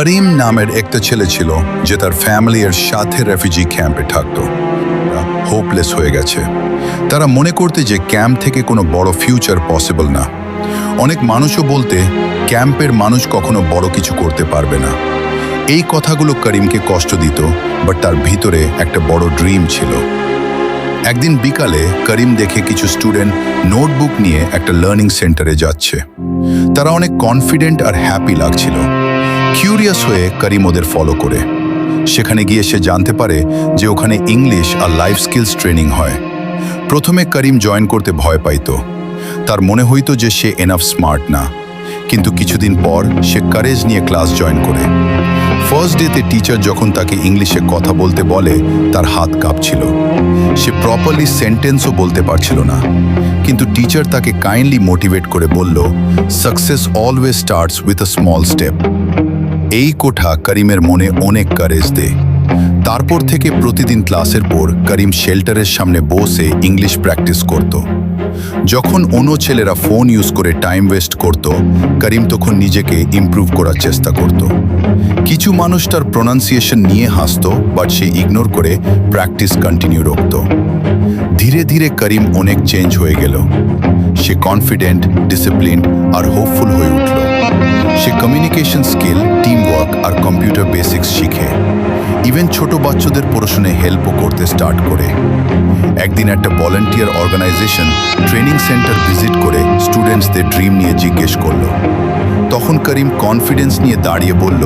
করিম নামের একটা ছেলে ছিল যে তার ফ্যামিলির সাথে রেফিউজি ক্যাম্পে থাকতো। হোপলেস হয়ে গেছে। তারা মনে করতে যে ক্যাম্প থেকে কোনো বড় ফিউচার পসিবল না। অনেক মানুষও বলতে ক্যাম্পের মানুষ কখনো বড় কিছু করতে পারবে না। এই কথাগুলো করিমকে কষ্ট দিত, বাট তার ভিতরে একটা বড় ড্রিম ছিল। একদিন বিকালে করিম দেখে কিছু স্টুডেন্ট নোটবুক নিয়ে একটা লার্নিং সেন্টারে যাচ্ছে। তারা অনেক কনফিডেন্ট আর হ্যাপি লাগছিল। কিউরিয়াস হয়ে করিম ওদের ফলো করে। সেখানে গিয়ে সে জানতে পারে যে ওখানে ইংলিশ আর লাইফ স্কিলস ট্রেনিং হয়। প্রথমে করিম জয়েন করতে ভয় পাইত। তার মনে হইতো যে সে এনাফ স্মার্ট না, কিন্তু কিছুদিন পর সে কারেজ নিয়ে ক্লাস জয়েন করে। ফার্স্ট ডেতে টিচার যখন তাকে ইংলিশে কথা বলতে বলে, তার হাত কাঁপছিল। সে প্রপারলি সেন্টেন্সও বলতে পারছিল না, কিন্তু টিচার তাকে কাইন্ডলি মোটিভেট করে বলল, success always starts with a small step. এই কথা করিমের মনে অনেক কারেজ দেয়। তারপর থেকে প্রতিদিন ক্লাসের পর করিম শেল্টারের সামনে বসে ইংলিশ প্র্যাকটিস করত। যখন অন্য ছেলেরা ফোন ইউজ করে টাইম ওয়েস্ট করত, করিম তখন নিজেকে ইমপ্রুভ করার চেষ্টা করত। কিছু মানুষ তার প্রোনাউন্সিয়েশন নিয়ে হাসত, বাট সে ইগনোর করে প্র্যাকটিস কন্টিনিউ রাখত। ধীরে ধীরে করিম অনেক চেঞ্জ হয়ে গেল। সে কনফিডেন্ট, ডিসিপ্লিনড আর হোপফুল হয়ে উঠল। সে কমিউনিকেশন স্কিল, টিম ওয়ার্ক আর কম্পিউটার বেসিক্স শিখে। ইভেন ছোট বাচ্চাদের পড়াশোনায় হেল্পও করতে স্টার্ট করে। একদিন একটা volunteer organisation training centre visit করে স্টুডেন্টসদের ড্রিম নিয়ে জিজ্ঞেস করল। তখন করিম কনফিডেন্স নিয়ে দাঁড়িয়ে বলল,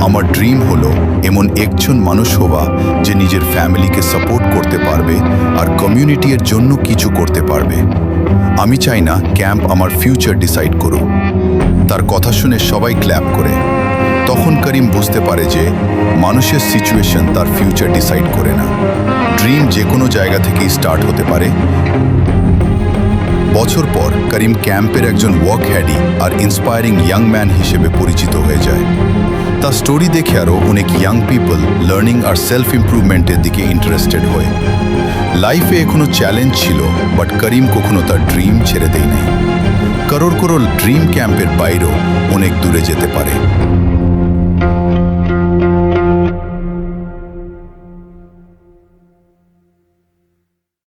আমার ড্রিম হলো এমন একজন মানুষ হওয়া যে নিজের ফ্যামিলিকে সাপোর্ট করতে পারবে আর কমিউনিটির জন্য কিছু করতে পারবে। আমি চাই না ক্যাম্প আমার ফিউচার ডিসাইড করুক। তার কথা শুনে সবাই ক্ল্যাপ করে। তখন করিম বুঝতে পারে যে মানুষের সিচুয়েশন তার ফিউচার ডিসাইড করে না। ড্রিম যে কোনো জায়গা থেকেই স্টার্ট হতে পারে। বছর পর করিম ক্যাম্পের একজন ওয়ার্ক হ্যাডি আর ইন্সপায়ারিং ইয়াং ম্যান হিসেবে পরিচিত হয়ে যায়। তার স্টোরি দেখে আরও অনেক ইয়াং পিপল লার্নিং আর সেলফ ইমপ্রুভমেন্টের দিকে ইন্টারেস্টেড হয়। লাইফে এখনো চ্যালেঞ্জ ছিল, বাট করিম কখনো তার ড্রিম ছেড়ে দেয় নাই। কারোর ড্রিম ক্যাম্পের বাইরেও অনেক দূরে যেতে পারে।